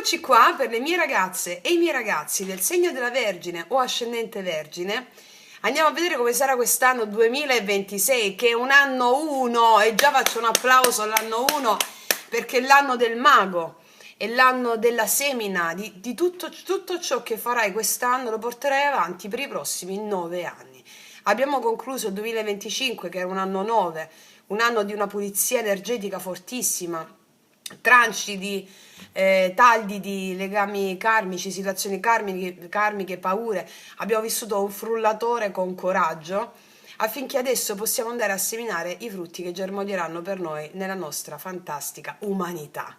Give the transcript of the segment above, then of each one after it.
Eccoci qua per le mie ragazze e i miei ragazzi del segno della Vergine o ascendente Vergine. Andiamo a vedere come sarà quest'anno 2026, che è un anno 1, e già faccio un applauso all'anno 1 perché è l'anno del mago, è l'anno della semina, di tutto ciò che farai quest'anno lo porterai avanti per i prossimi 9 anni. Abbiamo concluso il 2025 che era un anno 9, un anno di una pulizia energetica fortissima, tranci di tagli di legami karmici, situazioni karmiche, paure. Abbiamo vissuto un frullatore con coraggio affinché adesso possiamo andare a seminare i frutti che germoglieranno per noi nella nostra fantastica umanità.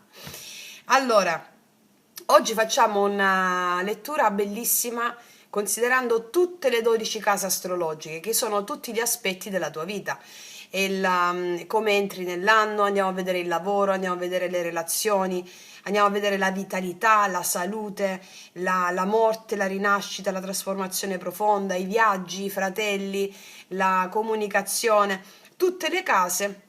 Allora, oggi facciamo una lettura bellissima considerando tutte le 12 case astrologiche, che sono tutti gli aspetti della tua vita. Come entri nell'anno, andiamo a vedere il lavoro, andiamo a vedere le relazioni, andiamo a vedere la vitalità, la salute, la morte, la rinascita, la trasformazione profonda, i viaggi, i fratelli, la comunicazione. Tutte le case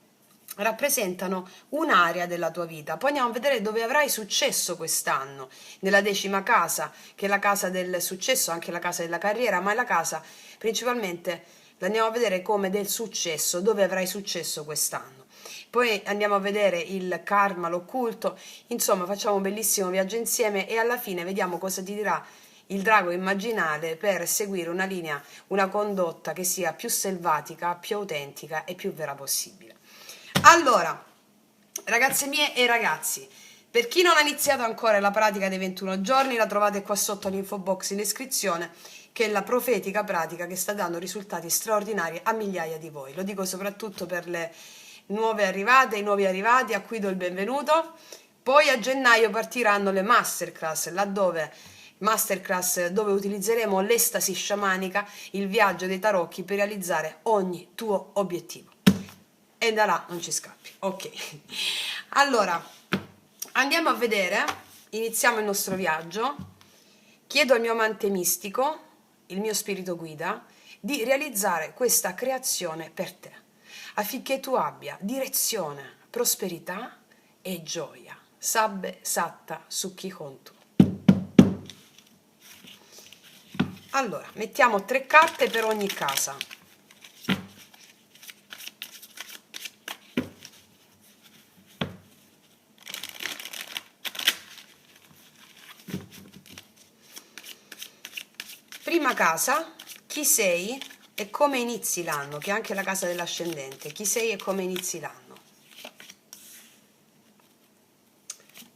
rappresentano un'area della tua vita. Poi andiamo a vedere dove avrai successo quest'anno, nella 10ª casa, che è la casa del successo, anche la casa della carriera, ma è la casa principalmente, la andiamo a vedere come del successo, dove avrai successo quest'anno. Poi andiamo a vedere il karma, l'occulto, insomma facciamo un bellissimo viaggio insieme e alla fine vediamo cosa ti dirà il drago immaginale per seguire una linea, una condotta che sia più selvatica, più autentica e più vera possibile. Allora, ragazze mie e ragazzi, per chi non ha iniziato ancora la pratica dei 21 giorni, la trovate qua sotto all'info box in descrizione, che è la profetica pratica che sta dando risultati straordinari a migliaia di voi. Lo dico soprattutto per le nuove arrivate, i nuovi arrivati a cui do il benvenuto. Poi a gennaio partiranno le masterclass, masterclass dove utilizzeremo l'estasi sciamanica, il viaggio dei tarocchi per realizzare ogni tuo obiettivo. E da là non ci scappi. Ok, allora andiamo a vedere, iniziamo il nostro viaggio. Chiedo al mio amante mistico, il mio spirito guida, di realizzare questa creazione per te, affinché tu abbia direzione, prosperità e gioia. Sabbe satta sukhi hontu. Allora, mettiamo 3 carte per ogni casa. Prima casa, chi sei e come inizi l'anno, che è anche la casa dell'ascendente. Chi sei e come inizi l'anno.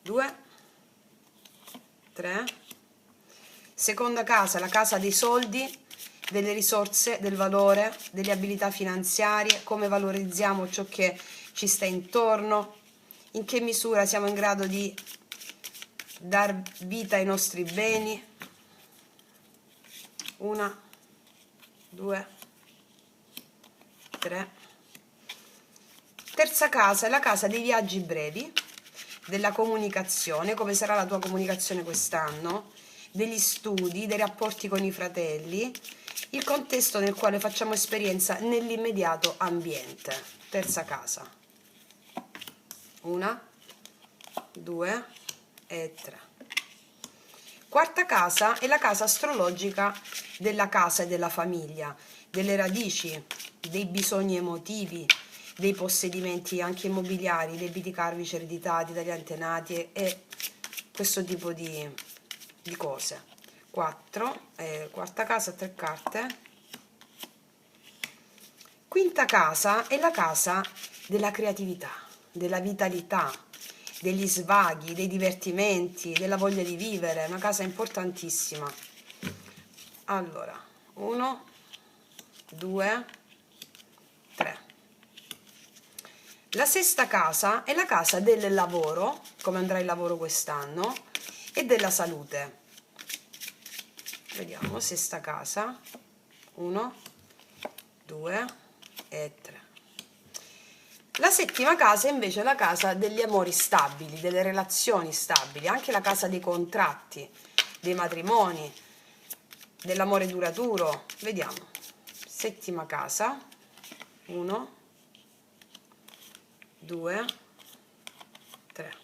2, 3. Seconda casa, la casa dei soldi, delle risorse, del valore, delle abilità finanziarie, come valorizziamo ciò che ci sta intorno, in che misura siamo in grado di dar vita ai nostri beni. 1, 2, 3. Terza casa è la casa dei viaggi brevi, della comunicazione, come sarà la tua comunicazione quest'anno, degli studi, dei rapporti con i fratelli, il contesto nel quale facciamo esperienza nell'immediato ambiente. Terza casa. 1, 2 e 3. Quarta casa è la casa astrologica della casa e della famiglia, delle radici, dei bisogni emotivi, dei possedimenti anche immobiliari, debiti karmici ereditati dagli antenati e questo tipo di cose. 4, quarta casa, 3 carte. Quinta casa è la casa della creatività, della vitalità, degli svaghi, dei divertimenti, della voglia di vivere, una casa importantissima. Allora, 1, 2, 3. La sesta casa è la casa del lavoro, come andrà il lavoro quest'anno, e della salute. Vediamo, sesta casa, 1, 2 e 3. La settima casa invece è la casa degli amori stabili, delle relazioni stabili, anche la casa dei contratti, dei matrimoni, dell'amore duraturo. Vediamo, settima casa, 1, 2, 3.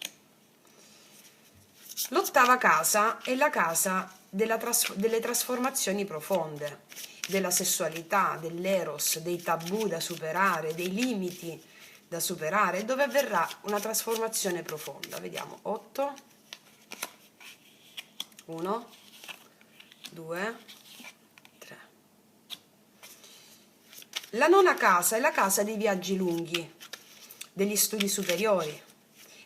L'ottava casa è la casa delle trasformazioni profonde, della sessualità, dell'eros, dei tabù da superare, dei limiti da superare, dove avverrà una trasformazione profonda. Vediamo, 8, 1, 2, 3. La nona casa è la casa dei viaggi lunghi, degli studi superiori,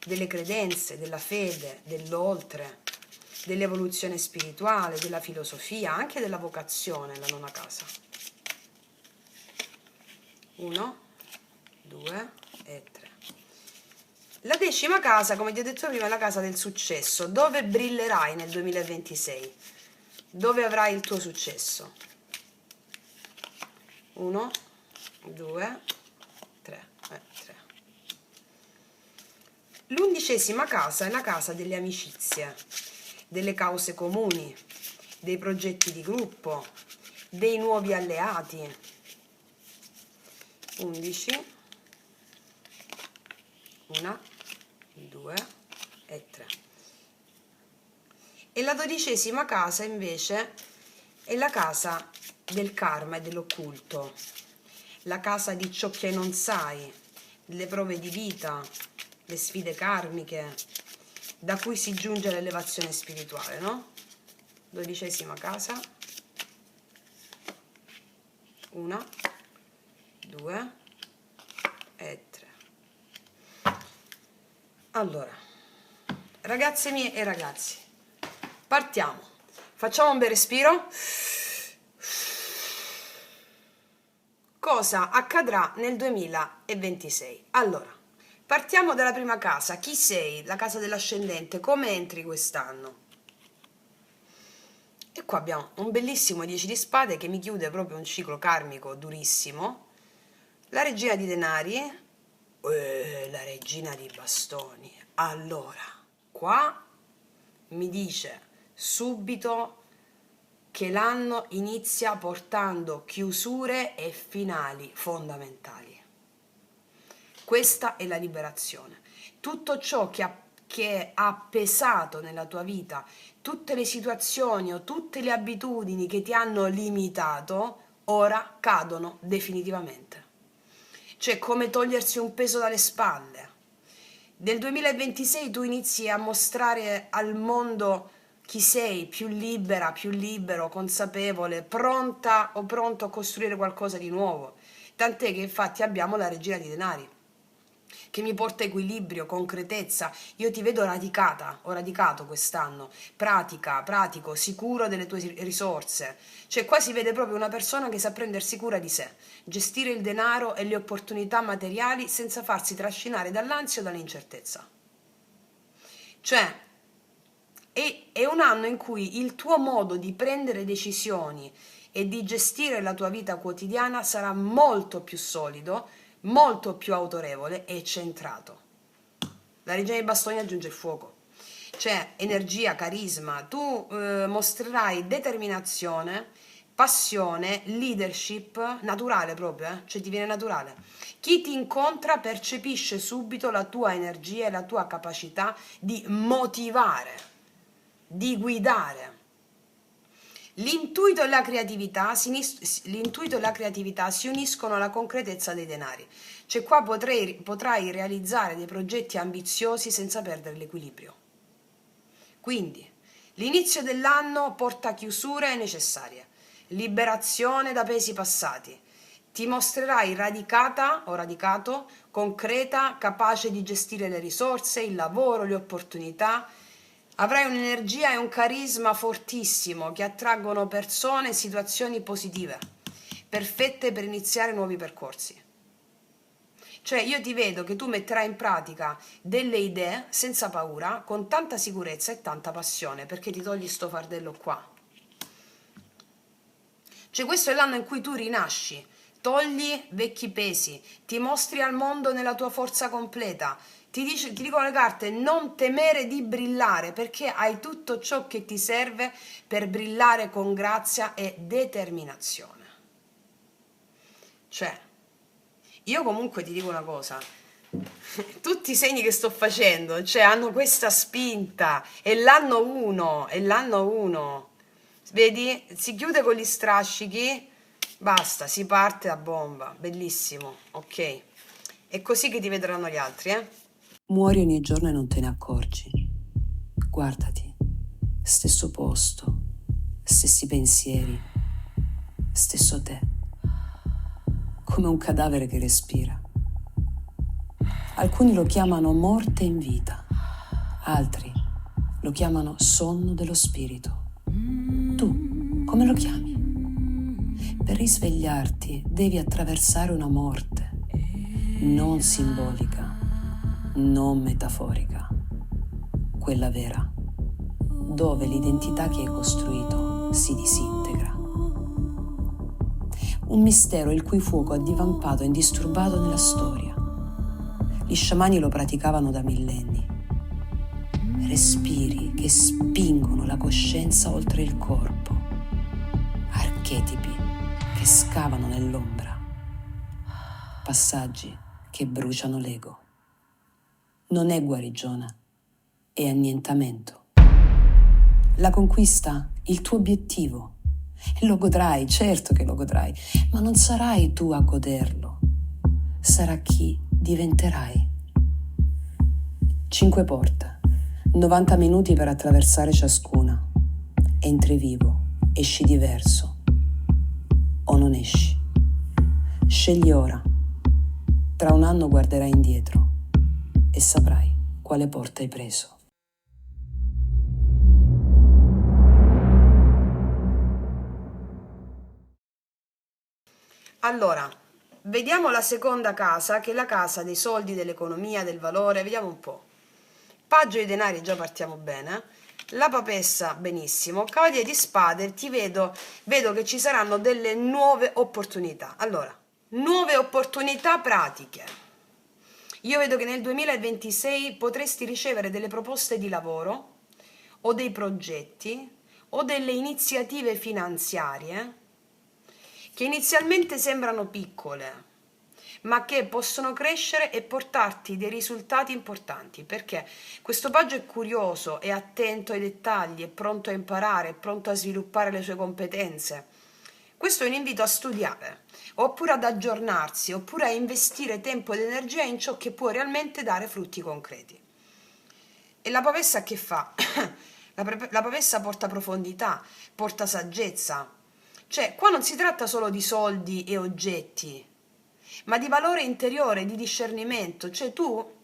delle credenze, della fede, dell'oltre, dell'evoluzione spirituale, della filosofia, anche della vocazione, la nona casa. 1, 2 e 3. La decima casa, come ti ho detto prima, è la casa del successo, dove brillerai nel 2026, dove avrai il tuo successo. 1, 2, 3. L'undicesima casa è la casa delle amicizie, delle cause comuni, dei progetti di gruppo, dei nuovi alleati. 11, 1, 2 e 3. E la dodicesima casa invece è la casa del karma e dell'occulto, la casa di ciò che non sai, le prove di vita, le sfide karmiche, da cui si giunge all'elevazione spirituale, no? Dodicesima casa, 1, 2 e 3. Allora, ragazze mie e ragazzi, partiamo. Facciamo un bel respiro. Cosa accadrà nel 2026? Allora, partiamo dalla prima casa. Chi sei? La casa dell'ascendente. Come entri quest'anno? E qua abbiamo un bellissimo 10 di spade che mi chiude proprio un ciclo karmico durissimo. La regina di denari, la regina di bastoni. Allora, qua mi dice subito che l'anno inizia portando chiusure e finali fondamentali. Questa è la liberazione. Tutto ciò che ha pesato nella tua vita, tutte le situazioni o tutte le abitudini che ti hanno limitato, ora cadono definitivamente. Cioè, come togliersi un peso dalle spalle. Nel 2026 tu inizi a mostrare al mondo chi sei, più libera, più libero, consapevole, pronta o pronto a costruire qualcosa di nuovo. Tant'è che infatti abbiamo la regina di denari, che mi porta equilibrio, concretezza. Io ti vedo radicata, ho radicato quest'anno, pratico, sicuro delle tue risorse. Cioè qua si vede proprio una persona che sa prendersi cura di sé, gestire il denaro e le opportunità materiali senza farsi trascinare dall'ansia o dall'incertezza. Cioè è un anno in cui il tuo modo di prendere decisioni e di gestire la tua vita quotidiana sarà molto più solido, molto più autorevole e centrato. La regina dei bastoni aggiunge il fuoco, cioè energia, carisma. Tu mostrerai determinazione, passione, leadership naturale proprio, cioè ti viene naturale. Chi ti incontra percepisce subito la tua energia e la tua capacità di motivare, di guidare. L'intuito e la creatività si uniscono alla concretezza dei denari. Cioè qua potrai realizzare dei progetti ambiziosi senza perdere l'equilibrio. Quindi l'inizio dell'anno porta chiusure necessarie, liberazione da pesi passati. Ti mostrerai radicata o radicato, concreta, capace di gestire le risorse, il lavoro, le opportunità. Avrai un'energia e un carisma fortissimo che attraggono persone e situazioni positive, perfette per iniziare nuovi percorsi. Cioè io ti vedo che tu metterai in pratica delle idee senza paura, con tanta sicurezza e tanta passione, perché ti togli sto fardello qua. Cioè questo è l'anno in cui tu rinasci, togli vecchi pesi, ti mostri al mondo nella tua forza completa. Ti dicono le carte, non temere di brillare, perché hai tutto ciò che ti serve per brillare con grazia e determinazione. Cioè, io comunque ti dico una cosa, Tutti i segni che sto facendo, cioè hanno questa spinta, è l'anno 1, è l'anno 1. Vedi? Si chiude con gli strascichi, basta, si parte a bomba, bellissimo, ok. È così che ti vedranno gli altri, eh? Muori ogni giorno e non te ne accorgi. Guardati, stesso posto, stessi pensieri, stesso te, come un cadavere che respira. Alcuni lo chiamano morte in vita, altri lo chiamano sonno dello spirito. Tu come lo chiami? Per risvegliarti devi attraversare una morte, non simbolica, non metaforica, quella vera, dove l'identità che hai costruito si disintegra. Un mistero il cui fuoco ha divampato indisturbato nella storia. Gli sciamani lo praticavano da millenni. Respiri che spingono la coscienza oltre il corpo, archetipi che scavano nell'ombra, passaggi che bruciano l'ego. Non è guarigione, è annientamento. La conquista, il tuo obiettivo. E lo godrai, certo che lo godrai, ma non sarai tu a goderlo. Sarà chi diventerai. 5 porte, 90 minuti per attraversare ciascuna. Entri vivo, esci diverso. O non esci. Scegli ora. Tra un anno guarderai indietro e saprai quale porta hai preso. Allora, vediamo la seconda casa, che è la casa dei soldi, dell'economia, del valore. Vediamo un po'. Paggio di denari, già partiamo bene. La papessa, benissimo. Cavaliere di spade, vedo che ci saranno delle nuove opportunità. Allora, nuove opportunità pratiche. Io vedo che nel 2026 potresti ricevere delle proposte di lavoro o dei progetti o delle iniziative finanziarie che inizialmente sembrano piccole, ma che possono crescere e portarti dei risultati importanti, perché questo paggio è curioso, è attento ai dettagli, è pronto a imparare, è pronto a sviluppare le sue competenze. Questo è un invito a studiare, oppure ad aggiornarsi, oppure a investire tempo ed energia in ciò che può realmente dare frutti concreti. E la pavessa che fa? La pavessa porta profondità, porta saggezza. Cioè, qua non si tratta solo di soldi e oggetti, ma di valore interiore, di discernimento. Cioè, tu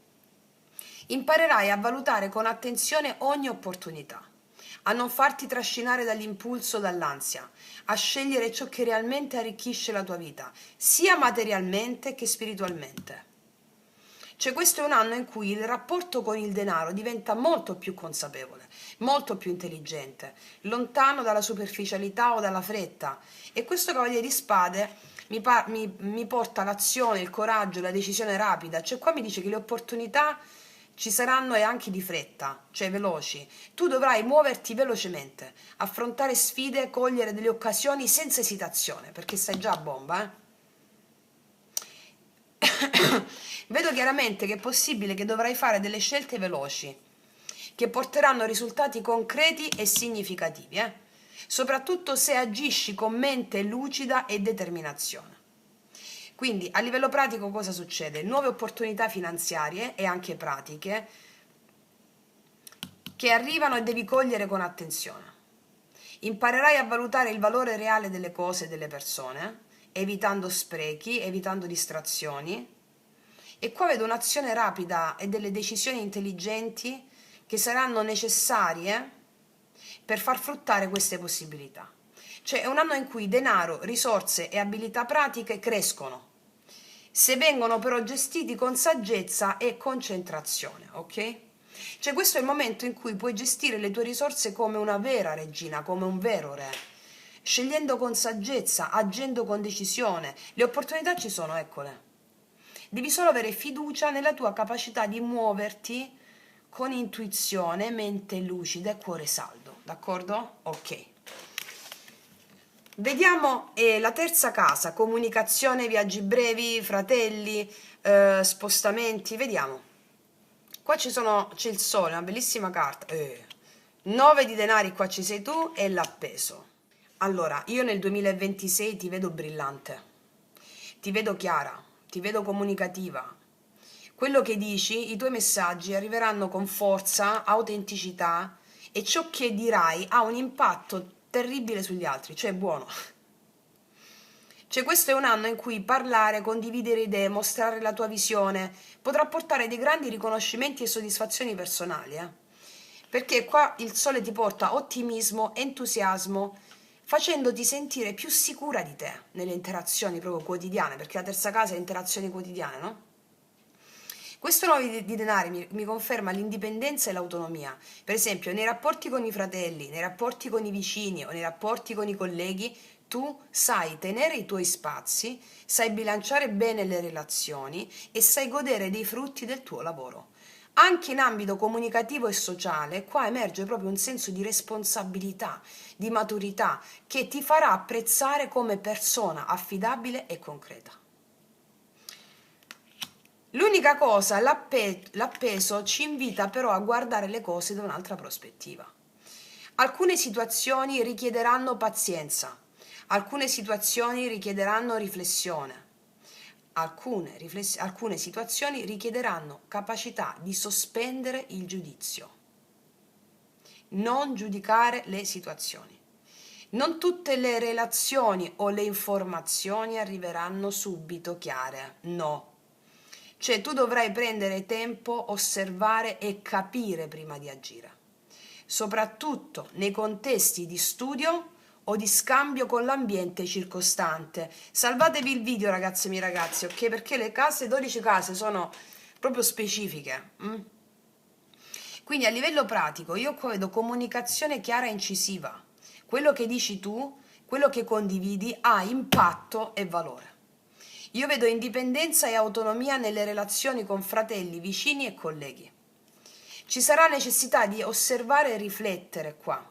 imparerai a valutare con attenzione ogni opportunità, a non farti trascinare dall'impulso, dall'ansia, a scegliere ciò che realmente arricchisce la tua vita, sia materialmente che spiritualmente. Cioè questo è un anno in cui il rapporto con il denaro diventa molto più consapevole, molto più intelligente, lontano dalla superficialità o dalla fretta. E questo Cavaliere di Spade mi porta all'azione, il coraggio, la decisione rapida. Cioè qua mi dice che le opportunità ci saranno e anche di fretta, cioè veloci. Tu dovrai muoverti velocemente, affrontare sfide, cogliere delle occasioni senza esitazione, perché stai già a bomba, eh? Vedo chiaramente che è possibile che dovrai fare delle scelte veloci, che porteranno risultati concreti e significativi, soprattutto se agisci con mente lucida e determinazione. Quindi a livello pratico cosa succede? Nuove opportunità finanziarie e anche pratiche che arrivano e devi cogliere con attenzione. Imparerai a valutare il valore reale delle cose e delle persone, evitando sprechi, evitando distrazioni. E qua vedo un'azione rapida e delle decisioni intelligenti che saranno necessarie per far fruttare queste possibilità. Cioè è un anno in cui denaro, risorse e abilità pratiche crescono, se vengono però gestiti con saggezza e concentrazione, ok? Cioè questo è il momento in cui puoi gestire le tue risorse come una vera regina, come un vero re, scegliendo con saggezza, agendo con decisione. Le opportunità ci sono, eccole. Devi solo avere fiducia nella tua capacità di muoverti con intuizione, mente lucida e cuore saldo, d'accordo? Ok. Vediamo la terza casa, comunicazione, viaggi brevi, fratelli, spostamenti, vediamo. Qua c'è il sole, una bellissima carta. 9 di denari, qua ci sei tu e l'appeso. Allora, io nel 2026 ti vedo brillante, ti vedo chiara, ti vedo comunicativa. Quello che dici, i tuoi messaggi arriveranno con forza, autenticità e ciò che dirai ha un impatto terribile sugli altri, cioè buono. Cioè questo è un anno in cui parlare, condividere idee, mostrare la tua visione potrà portare dei grandi riconoscimenti e soddisfazioni personali, perché qua il sole ti porta ottimismo, entusiasmo, facendoti sentire più sicura di te nelle interazioni proprio quotidiane, perché la terza casa è interazioni quotidiane, no? Questo 9 di denari mi conferma l'indipendenza e l'autonomia. Per esempio, nei rapporti con i fratelli, nei rapporti con i vicini o nei rapporti con i colleghi, tu sai tenere i tuoi spazi, sai bilanciare bene le relazioni e sai godere dei frutti del tuo lavoro. Anche in ambito comunicativo e sociale, qua emerge proprio un senso di responsabilità, di maturità, che ti farà apprezzare come persona affidabile e concreta. L'unica cosa, l'appeso ci invita però a guardare le cose da un'altra prospettiva. Alcune situazioni richiederanno pazienza, alcune situazioni richiederanno riflessione, alcune situazioni richiederanno capacità di sospendere il giudizio, non giudicare le situazioni. Non tutte le relazioni o le informazioni arriveranno subito chiare, no. Cioè tu dovrai prendere tempo, osservare e capire prima di agire, soprattutto nei contesti di studio o di scambio con l'ambiente circostante. Salvatevi il video, ragazzi e miei ragazzi, ok? Perché le case, 12 case, sono proprio specifiche. Quindi a livello pratico io qua vedo comunicazione chiara e incisiva. Quello che dici tu, quello che condividi ha impatto e valore. Io vedo indipendenza e autonomia nelle relazioni con fratelli, vicini e colleghi. Ci sarà necessità di osservare e riflettere qua,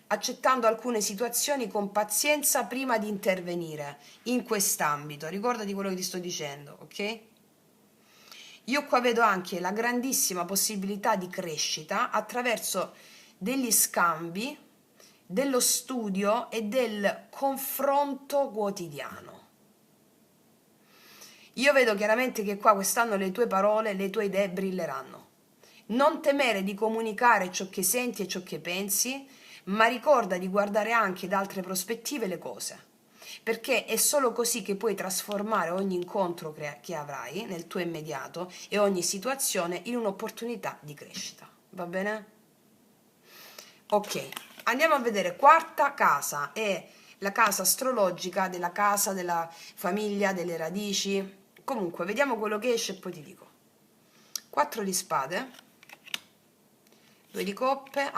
accettando alcune situazioni con pazienza prima di intervenire in quest'ambito. Ricordati quello che ti sto dicendo, ok? Io qua vedo anche la grandissima possibilità di crescita attraverso degli scambi, dello studio e del confronto quotidiano. Io vedo chiaramente che qua quest'anno le tue parole, le tue idee brilleranno. Non temere di comunicare ciò che senti e ciò che pensi, ma ricorda di guardare anche da altre prospettive le cose, perché è solo così che puoi trasformare ogni incontro che avrai nel tuo immediato e ogni situazione in un'opportunità di crescita. Va bene? Ok, andiamo a vedere quarta casa, è la casa astrologica della casa, della famiglia, delle radici. Comunque, vediamo quello che esce e poi ti dico. 4 di spade, 2 di coppe,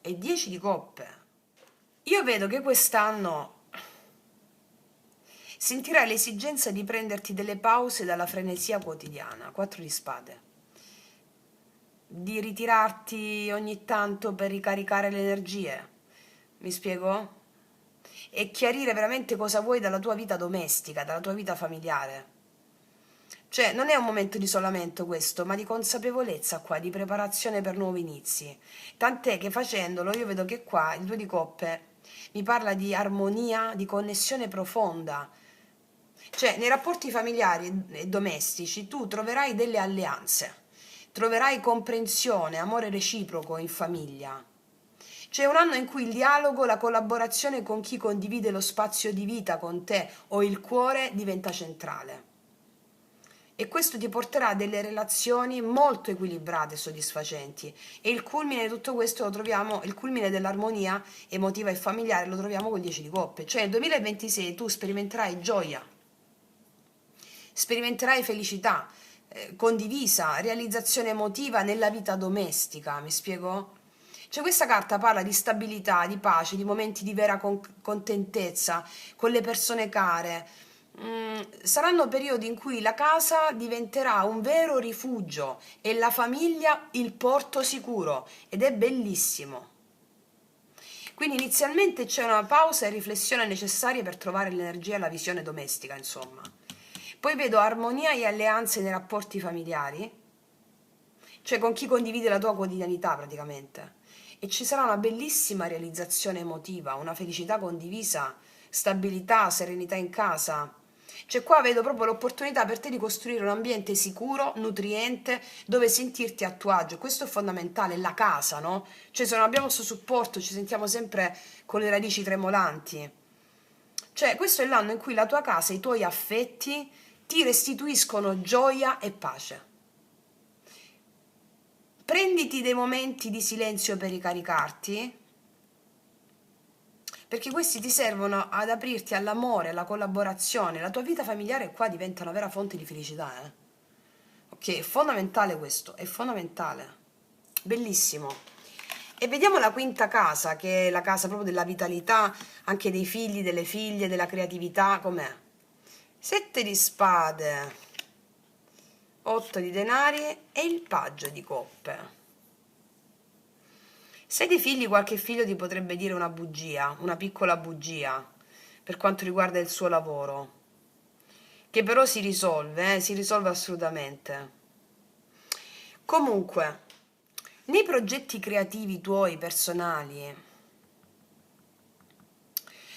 e 10 di coppe. Io vedo che quest'anno sentirai l'esigenza di prenderti delle pause dalla frenesia quotidiana. 4 di spade. Di ritirarti ogni tanto per ricaricare le energie. Mi spiego? E chiarire veramente cosa vuoi dalla tua vita domestica, dalla tua vita familiare. Cioè, non è un momento di isolamento questo, ma di consapevolezza qua, di preparazione per nuovi inizi. Tant'è che facendolo io vedo che qua il 2 di coppe mi parla di armonia, di connessione profonda. Cioè, nei rapporti familiari e domestici tu troverai delle alleanze, troverai comprensione, amore reciproco in famiglia. C'è un anno in cui il dialogo, la collaborazione con chi condivide lo spazio di vita con te o il cuore diventa centrale. E questo ti porterà a delle relazioni molto equilibrate e soddisfacenti. E il culmine di tutto questo lo troviamo, il culmine dell'armonia emotiva e familiare lo troviamo col 10 di coppe. Cioè nel 2026 tu sperimenterai gioia, sperimenterai felicità condivisa, realizzazione emotiva nella vita domestica, mi spiego? Cioè questa carta parla di stabilità, di pace, di momenti di vera contentezza con le persone care. Saranno periodi in cui la casa diventerà un vero rifugio e la famiglia il porto sicuro ed è bellissimo. Quindi inizialmente c'è una pausa e riflessione necessaria per trovare l'energia e la visione domestica, insomma. Poi vedo armonia e alleanze nei rapporti familiari, cioè con chi condivide la tua quotidianità praticamente. E ci sarà una bellissima realizzazione emotiva, una felicità condivisa, stabilità, serenità in casa. Cioè qua vedo proprio l'opportunità per te di costruire un ambiente sicuro, nutriente, dove sentirti a tuo agio. Questo è fondamentale, la casa, no? Cioè se non abbiamo questo supporto ci sentiamo sempre con le radici tremolanti. Cioè questo è l'anno in cui la tua casa, i tuoi affetti ti restituiscono gioia e pace. Prenditi dei momenti di silenzio per ricaricarti, perché questi ti servono ad aprirti all'amore, alla collaborazione. La tua vita familiare qua diventa una vera fonte di felicità, ok? È fondamentale questo, è fondamentale. Bellissimo. E vediamo la quinta casa, che è la casa proprio della vitalità, anche dei figli, delle figlie, della creatività. Com'è? 7 di spade, 8 di denari e il paggio di coppe. Se hai dei figli, qualche figlio ti potrebbe dire una bugia, una piccola bugia, per quanto riguarda il suo lavoro, che però si risolve assolutamente. Comunque, nei progetti creativi tuoi personali,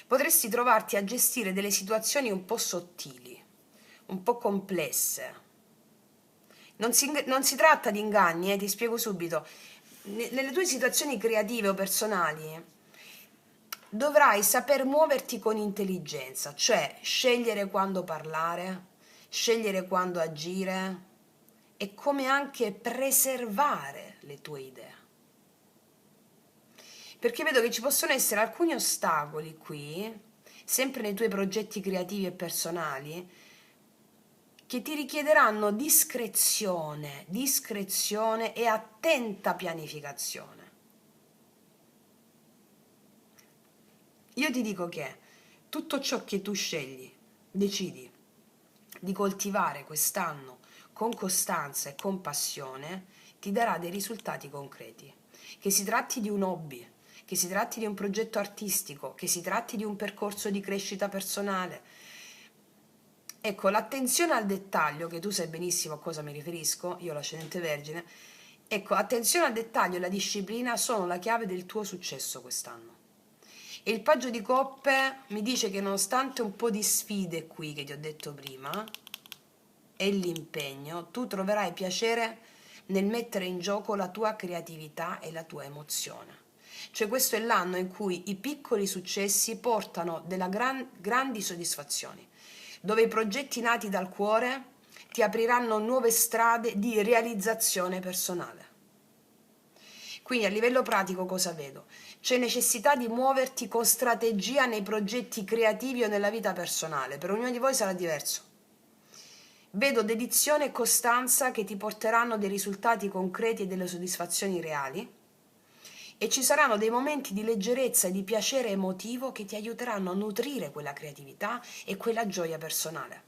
potresti trovarti a gestire delle situazioni un po' sottili, un po' complesse. Non si tratta di inganni, ti spiego subito. Nelle tue situazioni creative o personali dovrai saper muoverti con intelligenza, cioè scegliere quando parlare, scegliere quando agire e come anche preservare le tue idee. Perché vedo che ci possono essere alcuni ostacoli qui, sempre nei tuoi progetti creativi e personali, che ti richiederanno discrezione e attenta pianificazione. Io ti dico che tutto ciò che tu scegli, decidi di coltivare quest'anno con costanza e con passione, ti darà dei risultati concreti. Che si tratti di un hobby, che si tratti di un progetto artistico, che si tratti di un percorso di crescita personale. Ecco, l'attenzione al dettaglio, che tu sai benissimo a cosa mi riferisco, io l'ascendente Vergine, ecco, attenzione al dettaglio e la disciplina sono la chiave del tuo successo quest'anno. E il paggio di coppe mi dice che nonostante un po' di sfide qui che ti ho detto prima e l'impegno, tu troverai piacere nel mettere in gioco la tua creatività e la tua emozione. Cioè questo è l'anno in cui i piccoli successi portano delle grandi soddisfazioni, dove i progetti nati dal cuore ti apriranno nuove strade di realizzazione personale. Quindi a livello pratico cosa vedo? C'è necessità di muoverti con strategia nei progetti creativi o nella vita personale. Per ognuno di voi sarà diverso. Vedo dedizione e costanza che ti porteranno dei risultati concreti e delle soddisfazioni reali. E ci saranno dei momenti di leggerezza e di piacere emotivo che ti aiuteranno a nutrire quella creatività e quella gioia personale.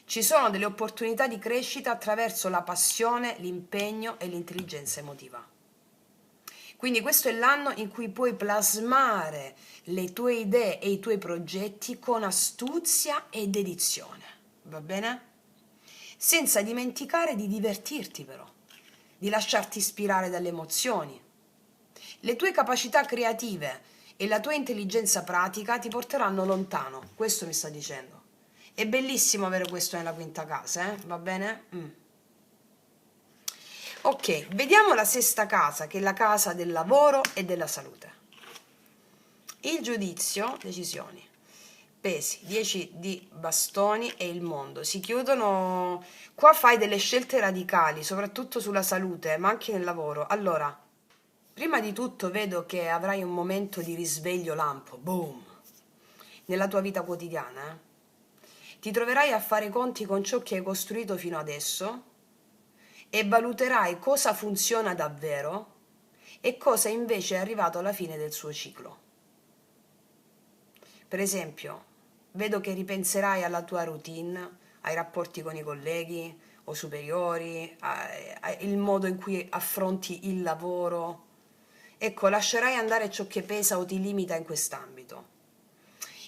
Ci sono delle opportunità di crescita attraverso la passione, l'impegno e l'intelligenza emotiva. Quindi questo è l'anno in cui puoi plasmare le tue idee e i tuoi progetti con astuzia e dedizione, va bene? Senza dimenticare di divertirti però, di lasciarti ispirare dalle emozioni. Le tue capacità creative e la tua intelligenza pratica ti porteranno lontano, questo mi sta dicendo. È bellissimo avere questo nella quinta casa, va bene? Ok, vediamo la sesta casa, che è la casa del lavoro e della salute. Il giudizio, decisioni, pesi, 10 di bastoni e il mondo. Si chiudono, qua fai delle scelte radicali, soprattutto sulla salute, ma anche nel lavoro. Allora, prima di tutto vedo che avrai un momento di risveglio lampo, boom, nella tua vita quotidiana. Ti troverai a fare i conti con ciò che hai costruito fino adesso e valuterai cosa funziona davvero e cosa invece è arrivato alla fine del suo ciclo. Per esempio, vedo che ripenserai alla tua routine, ai rapporti con i colleghi o superiori, il modo in cui affronti il lavoro Ecco, lascerai andare ciò che pesa o ti limita in quest'ambito.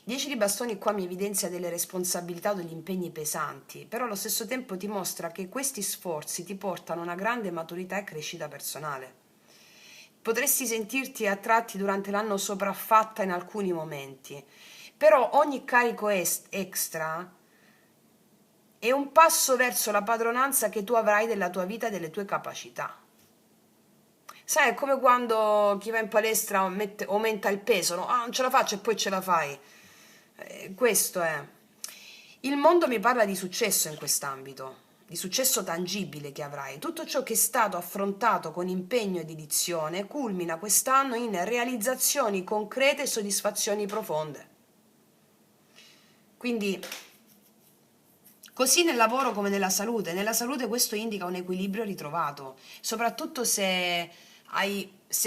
10 di bastoni qua mi evidenzia delle responsabilità o degli impegni pesanti, però allo stesso tempo ti mostra che questi sforzi ti portano a una grande maturità e crescita personale. Potresti sentirti a tratti durante l'anno sopraffatta in alcuni momenti, però ogni carico extra è un passo verso la padronanza che tu avrai della tua vita e delle tue capacità. Sai, è come quando chi va in palestra aumenta il peso, no? Ah, non ce la faccio e poi ce la fai. Questo è. Il mondo mi parla di successo in quest'ambito, di successo tangibile che avrai. Tutto ciò che è stato affrontato con impegno e dedizione culmina quest'anno in realizzazioni concrete e soddisfazioni profonde. Quindi, così nel lavoro come nella salute. Nella salute questo indica un equilibrio ritrovato, soprattutto se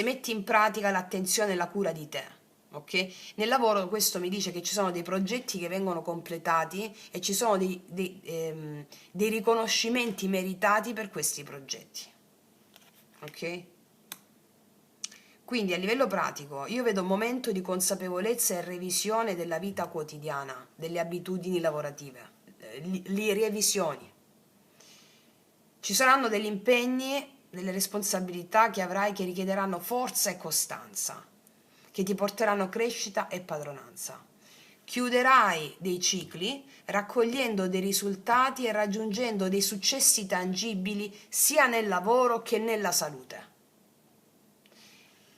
metti in pratica l'attenzione e la cura di te. Okay? Nel lavoro questo mi dice che ci sono dei progetti che vengono completati e ci sono dei riconoscimenti meritati per questi progetti. Ok? Quindi a livello pratico io vedo un momento di consapevolezza e revisione della vita quotidiana, delle abitudini lavorative, li revisioni. Ci saranno degli impegni, delle responsabilità che avrai che richiederanno forza e costanza, che ti porteranno crescita e padronanza. Chiuderai dei cicli raccogliendo dei risultati e raggiungendo dei successi tangibili sia nel lavoro che nella salute.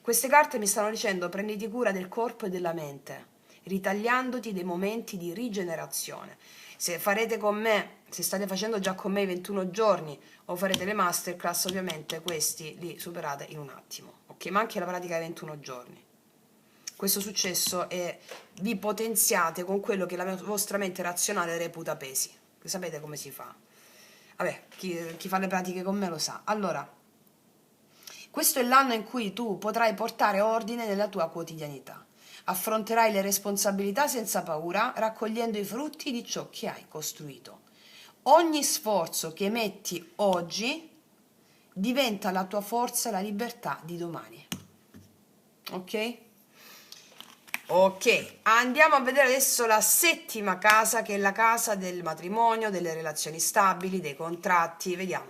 Queste carte mi stanno dicendo: prenditi cura del corpo e della mente, ritagliandoti dei momenti di rigenerazione. Se farete con me, se state facendo già con me i 21 giorni o farete le masterclass, ovviamente questi li superate in un attimo, ok? Ma anche la pratica dei 21 giorni. Questo successo vi potenziate con quello che la vostra mente razionale reputa pesi. Sapete come si fa? Vabbè, chi fa le pratiche con me lo sa. Allora, questo è l'anno in cui tu potrai portare ordine nella tua quotidianità. Affronterai le responsabilità senza paura, raccogliendo i frutti di ciò che hai costruito. Ogni sforzo che metti oggi diventa la tua forza e la libertà di domani. Ok? Ok, andiamo a vedere adesso la settima casa, che è la casa del matrimonio, delle relazioni stabili, dei contratti. Vediamo.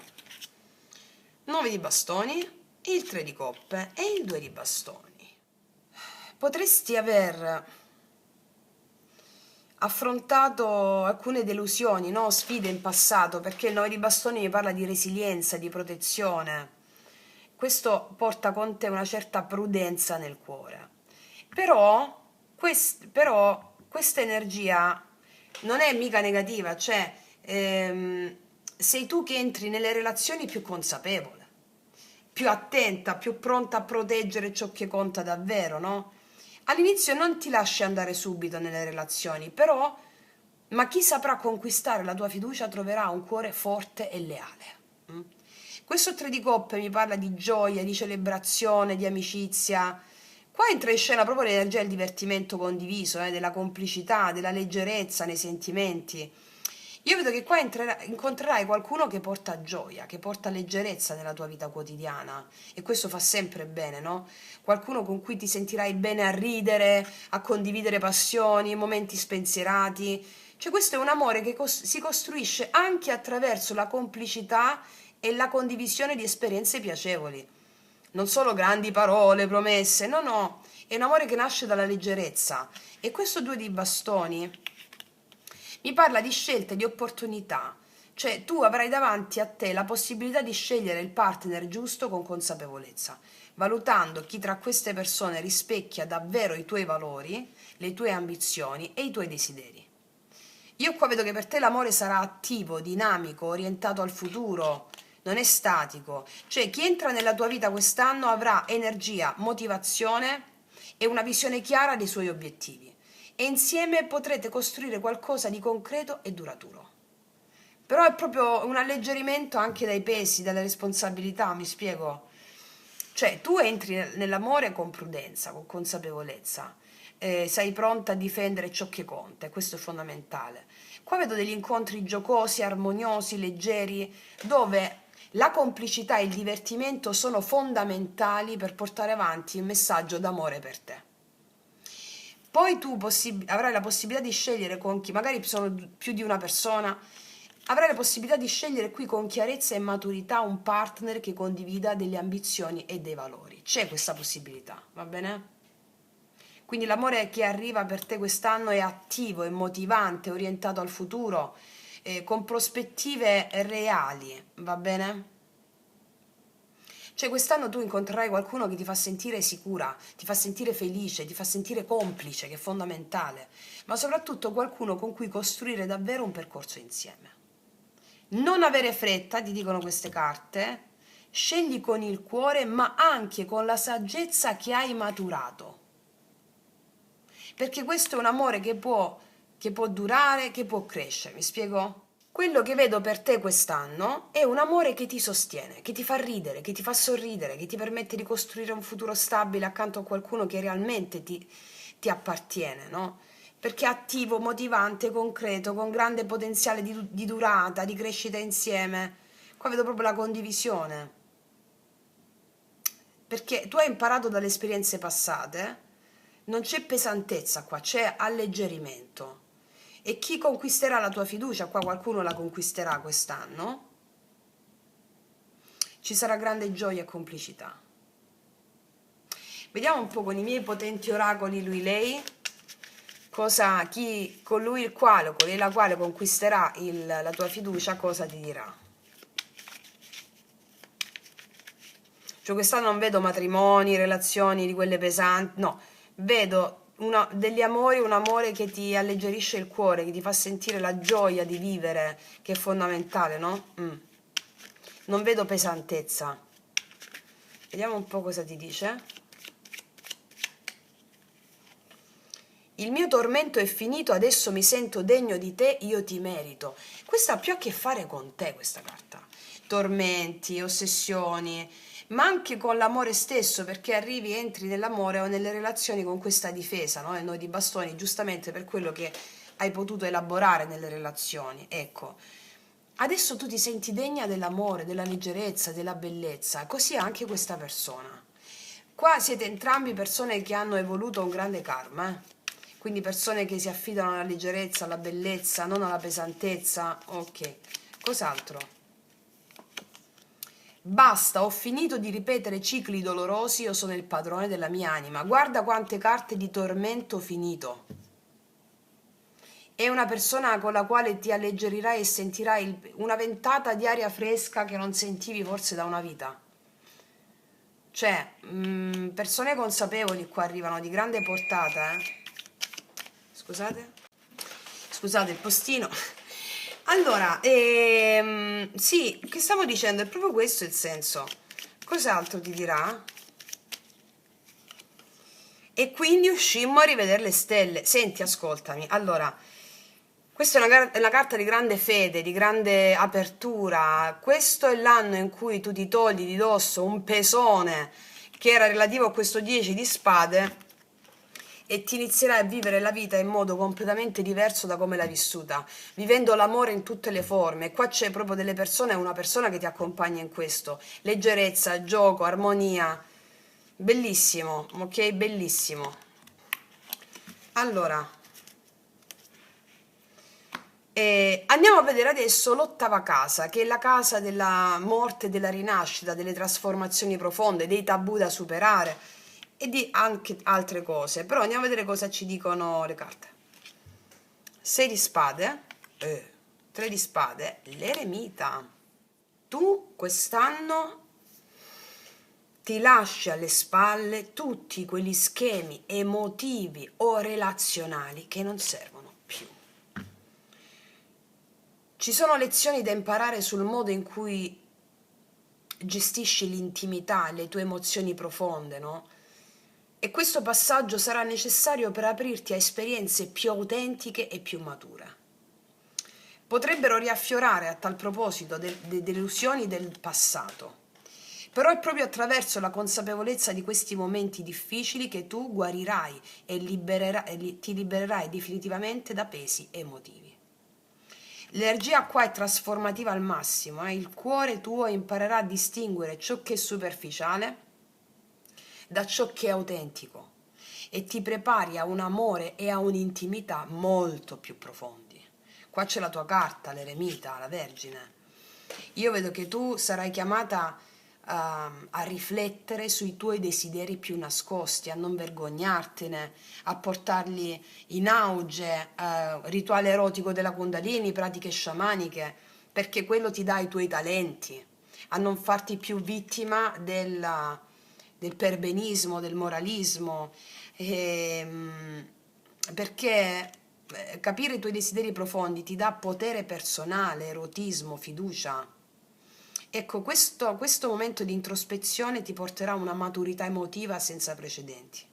9 di bastoni, il 3 di coppe e il 2 di bastoni. Potresti aver affrontato alcune delusioni, no? Sfide in passato, perché il 9 di bastoni mi parla di resilienza, di protezione. Questo porta con te una certa prudenza nel cuore. Però questa energia non è mica negativa, cioè sei tu che entri nelle relazioni più consapevole, più attenta, più pronta a proteggere ciò che conta davvero, no? All'inizio non ti lasci andare subito nelle relazioni, ma chi saprà conquistare la tua fiducia troverà un cuore forte e leale. Questo 3 di coppe mi parla di gioia, di celebrazione, di amicizia. Qua entra in scena proprio l'energia del divertimento condiviso, della complicità, della leggerezza nei sentimenti. Io vedo che qua incontrerai qualcuno che porta gioia, che porta leggerezza nella tua vita quotidiana, e questo fa sempre bene, no? Qualcuno con cui ti sentirai bene a ridere, a condividere passioni, momenti spensierati. Cioè questo è un amore che si costruisce anche attraverso la complicità e la condivisione di esperienze piacevoli. Non solo grandi parole, promesse, no, è un amore che nasce dalla leggerezza. E questo 2 di bastoni mi parla di scelte, di opportunità, cioè tu avrai davanti a te la possibilità di scegliere il partner giusto con consapevolezza, valutando chi tra queste persone rispecchia davvero i tuoi valori, le tue ambizioni e i tuoi desideri. Io qua vedo che per te l'amore sarà attivo, dinamico, orientato al futuro, non è statico. Cioè chi entra nella tua vita quest'anno avrà energia, motivazione e una visione chiara dei suoi obiettivi. E insieme potrete costruire qualcosa di concreto e duraturo. Però è proprio un alleggerimento anche dai pesi, dalle responsabilità, mi spiego? Cioè tu entri nell'amore con prudenza, con consapevolezza, sei pronta a difendere ciò che conta, e questo è fondamentale. Qua vedo degli incontri giocosi, armoniosi, leggeri, dove La complicità e il divertimento sono fondamentali per portare avanti il messaggio d'amore per te. Poi tu avrai la possibilità di scegliere con chi, magari sono più di una persona, avrai la possibilità di scegliere qui con chiarezza e maturità un partner che condivida delle ambizioni e dei valori. C'è questa possibilità, va bene? Quindi l'amore che arriva per te quest'anno è attivo, è motivante, orientato al futuro, con prospettive reali, va bene? Cioè quest'anno tu incontrerai qualcuno che ti fa sentire sicura, ti fa sentire felice, ti fa sentire complice, che è fondamentale, ma soprattutto qualcuno con cui costruire davvero un percorso insieme. Non avere fretta, ti dicono queste carte, scegli con il cuore, ma anche con la saggezza che hai maturato. Perché questo è un amore che può durare, che può crescere, mi spiego? Quello che vedo per te quest'anno è un amore che ti sostiene, che ti fa ridere, che ti fa sorridere, che ti permette di costruire un futuro stabile accanto a qualcuno che realmente ti appartiene, no? Perché è attivo, motivante, concreto, con grande potenziale di durata, di crescita insieme. Qua vedo proprio la condivisione. Perché tu hai imparato dalle esperienze passate, non c'è pesantezza qua, c'è alleggerimento. E chi conquisterà la tua fiducia, qua qualcuno la conquisterà quest'anno, ci sarà grande gioia e complicità. Vediamo un po' con i miei potenti oracoli lui-lei, colui il quale, colei la quale conquisterà la tua fiducia, cosa ti dirà. Cioè quest'anno non vedo matrimoni, relazioni di quelle pesanti, no, vedo degli amori, un amore che ti alleggerisce il cuore, che ti fa sentire la gioia di vivere, che è fondamentale, no? Non vedo pesantezza. Vediamo un po' cosa ti dice. Il mio tormento è finito, adesso mi sento degno di te, io ti merito. Questa ha più a che fare con te, questa carta. Tormenti, ossessioni, ma anche con l'amore stesso, perché entri nell'amore o nelle relazioni con questa difesa, no? E noi di bastoni, giustamente per quello che hai potuto elaborare nelle relazioni. Ecco, adesso tu ti senti degna dell'amore, della leggerezza, della bellezza, così anche questa persona. Qua siete entrambi persone che hanno evoluto un grande karma, quindi persone che si affidano alla leggerezza, alla bellezza, non alla pesantezza. Ok, cos'altro? Basta, ho finito di ripetere cicli dolorosi, io sono il padrone della mia anima. Guarda quante carte di tormento finito. È una persona con la quale ti alleggerirai e sentirai una ventata di aria fresca che non sentivi forse da una vita. Cioè, persone consapevoli qua arrivano, di grande portata, Scusate il postino. Allora, sì, che stavo dicendo, è proprio questo il senso. Cos'altro ti dirà? E quindi uscimmo a rivedere le stelle. Senti, ascoltami. Allora, questa è una carta di grande fede, di grande apertura. Questo è l'anno in cui tu ti togli di dosso un pesone che era relativo a questo 10 di spade e ti inizierai a vivere la vita in modo completamente diverso da come l'hai vissuta, vivendo l'amore in tutte le forme. E qua c'è proprio delle persone, una persona che ti accompagna in questo. Leggerezza, gioco, armonia. Bellissimo, ok? Bellissimo. Allora, andiamo a vedere adesso l'ottava casa, che è la casa della morte, della rinascita, delle trasformazioni profonde, dei tabù da superare e di anche altre cose. Però andiamo a vedere cosa ci dicono le carte. 6 di spade, 3 di spade, l'eremita. Tu quest'anno ti lasci alle spalle tutti quegli schemi emotivi o relazionali che non servono più. Ci sono lezioni da imparare sul modo in cui gestisci l'intimità, le tue emozioni profonde, no? E questo passaggio sarà necessario per aprirti a esperienze più autentiche e più mature. Potrebbero riaffiorare a tal proposito delusioni del passato, però è proprio attraverso la consapevolezza di questi momenti difficili che tu guarirai e ti libererai definitivamente da pesi emotivi. L'energia qua è trasformativa al massimo, il cuore tuo imparerà a distinguere ciò che è superficiale da ciò che è autentico e ti prepari a un amore e a un'intimità molto più profondi. Qua c'è la tua carta, l'eremita, la Vergine. Io vedo che tu sarai chiamata a riflettere sui tuoi desideri più nascosti, a non vergognartene, a portarli in auge, rituale erotico della Kundalini, pratiche sciamaniche, perché quello ti dà i tuoi talenti, a non farti più vittima del perbenismo, del moralismo, perché capire i tuoi desideri profondi ti dà potere personale, erotismo, fiducia. Ecco, questo momento di introspezione ti porterà a una maturità emotiva senza precedenti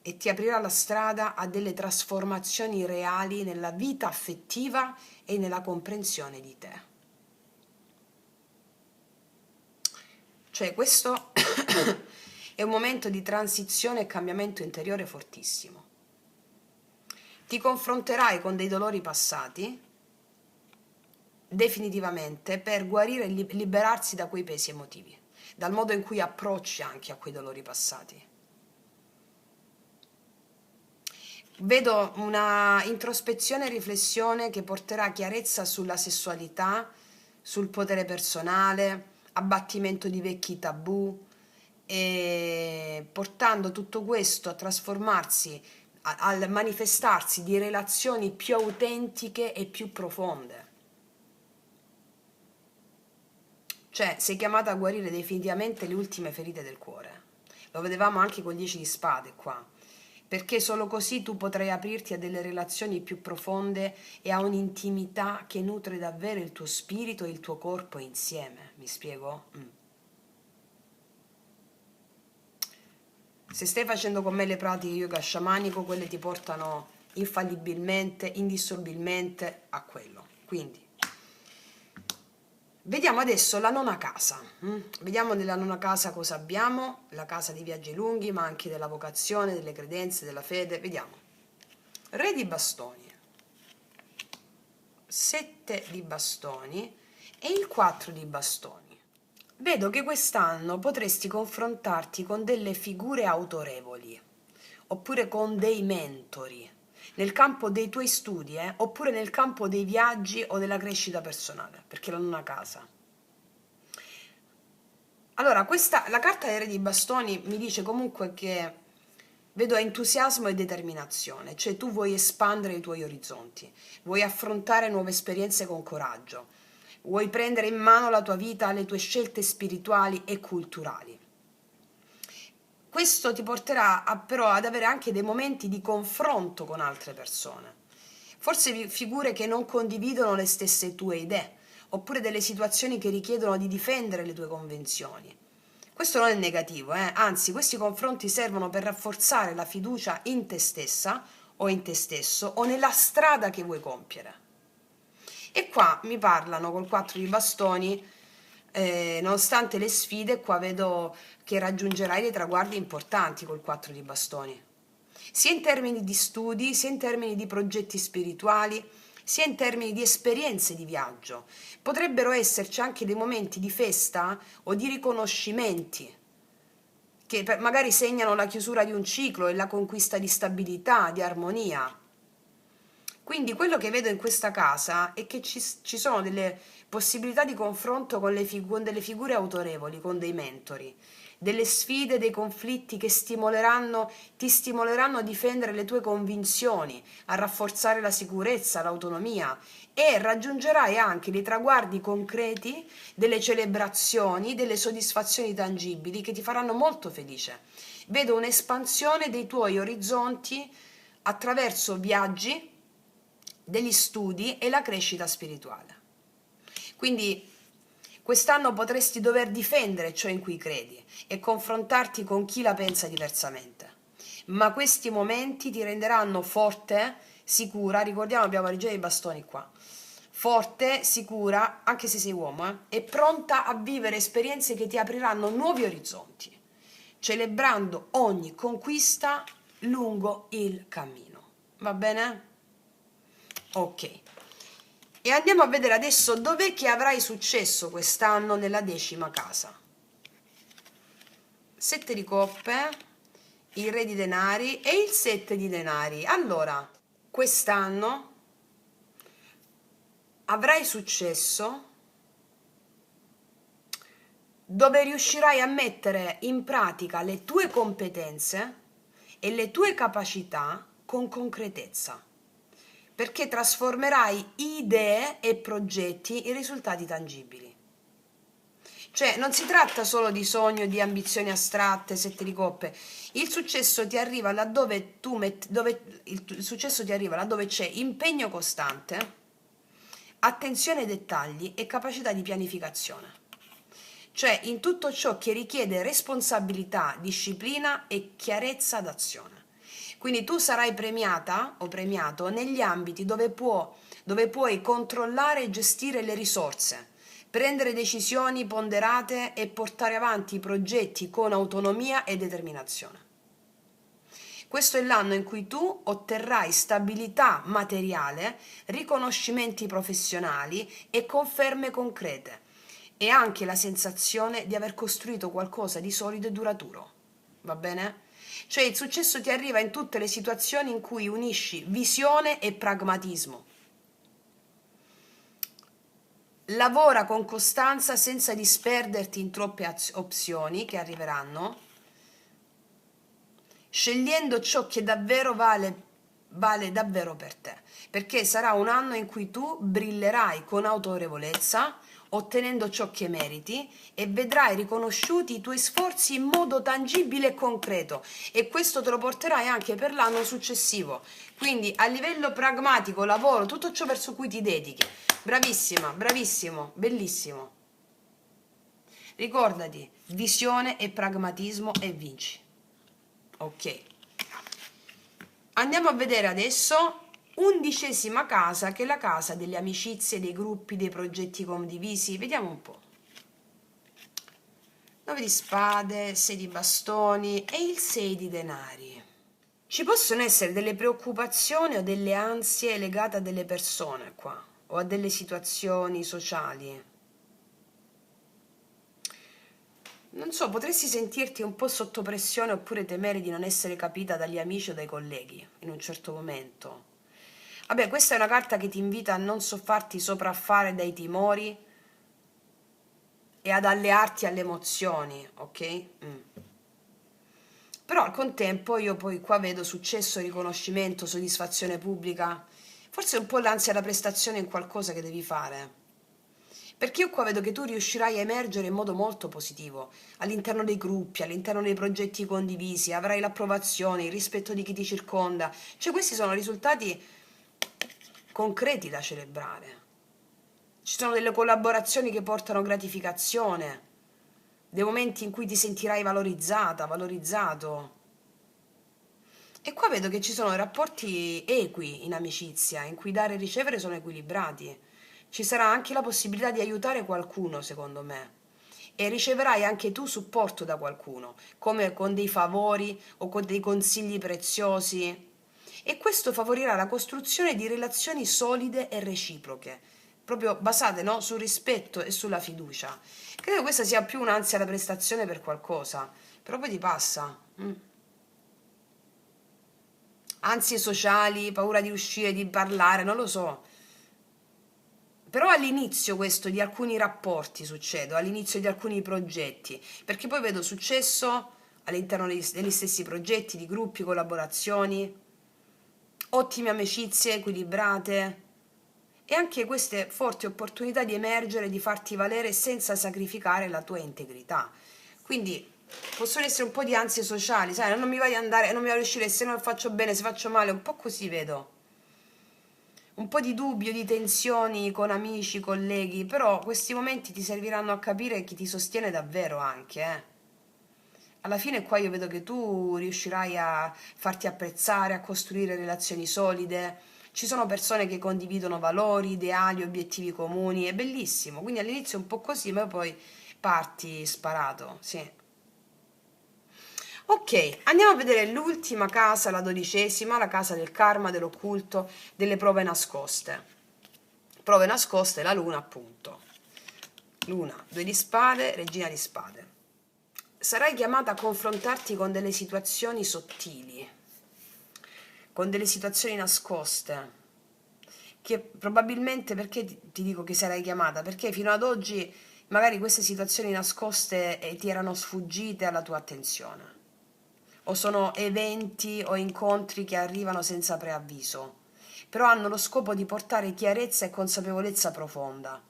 e ti aprirà la strada a delle trasformazioni reali nella vita affettiva e nella comprensione di te. Cioè, questo è un momento di transizione e cambiamento interiore fortissimo. Ti confronterai con dei dolori passati definitivamente per guarire e liberarsi da quei pesi emotivi, dal modo in cui approcci anche a quei dolori passati. Vedo una introspezione e riflessione che porterà chiarezza sulla sessualità, sul potere personale, abbattimento di vecchi tabù, e portando tutto questo a trasformarsi, al manifestarsi di relazioni più autentiche e più profonde. Cioè, sei chiamata a guarire definitivamente le ultime ferite del cuore. Lo vedevamo anche con 10 di spade qua. Perché solo così tu potrai aprirti a delle relazioni più profonde e a un'intimità che nutre davvero il tuo spirito e il tuo corpo insieme. Mi spiego? Se stai facendo con me le pratiche yoga sciamanico, quelle ti portano infallibilmente, indissolubilmente a quello. Quindi vediamo adesso la nona casa. Vediamo nella nona casa cosa abbiamo, la casa dei viaggi lunghi, ma anche della vocazione, delle credenze, della fede. Vediamo. Re di bastoni, 7 di bastoni e il 4 di bastoni. Vedo che quest'anno potresti confrontarti con delle figure autorevoli, oppure con dei mentori, nel campo dei tuoi studi, oppure nel campo dei viaggi o della crescita personale, perché la nona casa. Allora, la carta del Re di Bastoni mi dice comunque che vedo entusiasmo e determinazione, cioè tu vuoi espandere i tuoi orizzonti, vuoi affrontare nuove esperienze con coraggio, vuoi prendere in mano la tua vita, le tue scelte spirituali e culturali. Questo ti porterà però ad avere anche dei momenti di confronto con altre persone, forse figure che non condividono le stesse tue idee, oppure delle situazioni che richiedono di difendere le tue convinzioni. Questo non è negativo, anzi questi confronti servono per rafforzare la fiducia in te stessa o in te stesso o nella strada che vuoi compiere. E qua mi parlano col 4 di bastoni, nonostante le sfide, qua vedo che raggiungerai dei traguardi importanti col 4 di bastoni, sia in termini di studi, sia in termini di progetti spirituali, sia in termini di esperienze di viaggio. Potrebbero esserci anche dei momenti di festa o di riconoscimenti che magari segnano la chiusura di un ciclo e la conquista di stabilità, di armonia. Quindi quello che vedo in questa casa è che ci sono delle possibilità di confronto con delle figure autorevoli, con dei mentori, delle sfide, dei conflitti che ti stimoleranno a difendere le tue convinzioni, a rafforzare la sicurezza, l'autonomia, e raggiungerai anche dei traguardi concreti, delle celebrazioni, delle soddisfazioni tangibili che ti faranno molto felice. Vedo un'espansione dei tuoi orizzonti attraverso viaggi, degli studi e la crescita spirituale. Quindi quest'anno potresti dover difendere ciò in cui credi e confrontarti con chi la pensa diversamente, ma questi momenti ti renderanno forte, sicura, ricordiamo abbiamo la regina dei bastoni qua, forte, sicura, anche se sei uomo, e pronta a vivere esperienze che ti apriranno nuovi orizzonti, celebrando ogni conquista lungo il cammino. Va bene? Ok. E andiamo a vedere adesso dov'è che avrai successo quest'anno nella 10ª casa. 7 di coppe, il re di denari e il 7 di denari. Allora, quest'anno avrai successo dove riuscirai a mettere in pratica le tue competenze e le tue capacità con concretezza, perché trasformerai idee e progetti in risultati tangibili. Cioè, non si tratta solo di sogno, di ambizioni astratte, 7 di coppe. Il successo ti arriva laddove il successo ti arriva laddove c'è impegno costante, attenzione ai dettagli e capacità di pianificazione. Cioè, in tutto ciò che richiede responsabilità, disciplina e chiarezza d'azione. Quindi tu sarai premiata o premiato negli ambiti dove puoi controllare e gestire le risorse, prendere decisioni ponderate e portare avanti i progetti con autonomia e determinazione. Questo è l'anno in cui tu otterrai stabilità materiale, riconoscimenti professionali e conferme concrete, e anche la sensazione di aver costruito qualcosa di solido e duraturo. Va bene? Cioè il successo ti arriva in tutte le situazioni in cui unisci visione e pragmatismo. Lavora con costanza senza disperderti in troppe opzioni che arriveranno, scegliendo ciò che davvero vale davvero per te, perché sarà un anno in cui tu brillerai con autorevolezza, ottenendo ciò che meriti, e vedrai riconosciuti i tuoi sforzi in modo tangibile e concreto, e questo te lo porterai anche per l'anno successivo. Quindi a livello pragmatico, lavoro, tutto ciò verso cui ti dedichi. Bravissima, bravissimo, bellissimo. Ricordati, visione e pragmatismo e vinci. Ok. Andiamo a vedere adesso 11ª casa, che è la casa delle amicizie, dei gruppi, dei progetti condivisi. Vediamo un po'. 9 di spade, 6 di bastoni e il 6 di denari. Ci possono essere delle preoccupazioni o delle ansie legate a delle persone qua, o a delle situazioni sociali. Non so, potresti sentirti un po' sotto pressione oppure temere di non essere capita dagli amici o dai colleghi in un certo momento. Vabbè, questa è una carta che ti invita a non farti sopraffare dai timori e ad allearti alle emozioni, ok? Però al contempo io poi qua vedo successo, riconoscimento, soddisfazione pubblica, forse un po' l'ansia da prestazione in qualcosa che devi fare. Perché io qua vedo che tu riuscirai a emergere in modo molto positivo all'interno dei gruppi, all'interno dei progetti condivisi, avrai l'approvazione, il rispetto di chi ti circonda. Cioè questi sono risultati concreti da celebrare. Ci sono delle collaborazioni che portano gratificazione, dei momenti in cui ti sentirai valorizzata, valorizzato. E qua vedo che ci sono rapporti equi in amicizia, in cui dare e ricevere sono equilibrati. Ci sarà anche la possibilità di aiutare qualcuno, secondo me, e riceverai anche tu supporto da qualcuno, come con dei favori o con dei consigli preziosi, e questo favorirà la costruzione di relazioni solide e reciproche, proprio basate, no, sul rispetto e sulla fiducia. Credo questa sia più un'ansia da prestazione per qualcosa, però poi ti passa. Ansie sociali, paura di uscire, di parlare, non lo so. Però all'inizio questo di alcuni rapporti succede, all'inizio di alcuni progetti, perché poi vedo successo all'interno degli stessi progetti, di gruppi, collaborazioni, ottime amicizie equilibrate e anche queste forti opportunità di emergere e di farti valere senza sacrificare la tua integrità. Quindi possono essere un po' di ansie sociali, sai, non mi vai a andare, non mi va a riuscire, se non faccio bene, se faccio male, un po' così vedo. Un po' di dubbio, di tensioni con amici, colleghi, però questi momenti ti serviranno a capire chi ti sostiene davvero anche. Alla fine qua io vedo che tu riuscirai a farti apprezzare, a costruire relazioni solide, ci sono persone che condividono valori, ideali, obiettivi comuni, è bellissimo, quindi all'inizio è un po' così, ma poi parti sparato, sì. Ok, andiamo a vedere l'ultima casa, la 12ª, la casa del karma, dell'occulto, delle prove nascoste. prove nascoste, la luna appunto. Luna, 2 di spade, regina di spade. Sarai chiamata a confrontarti con delle situazioni sottili, con delle situazioni nascoste, che probabilmente, perché ti dico che sarai chiamata? Perché fino ad oggi magari queste situazioni nascoste ti erano sfuggite alla tua attenzione, o sono eventi o incontri che arrivano senza preavviso, però hanno lo scopo di portare chiarezza e consapevolezza profonda.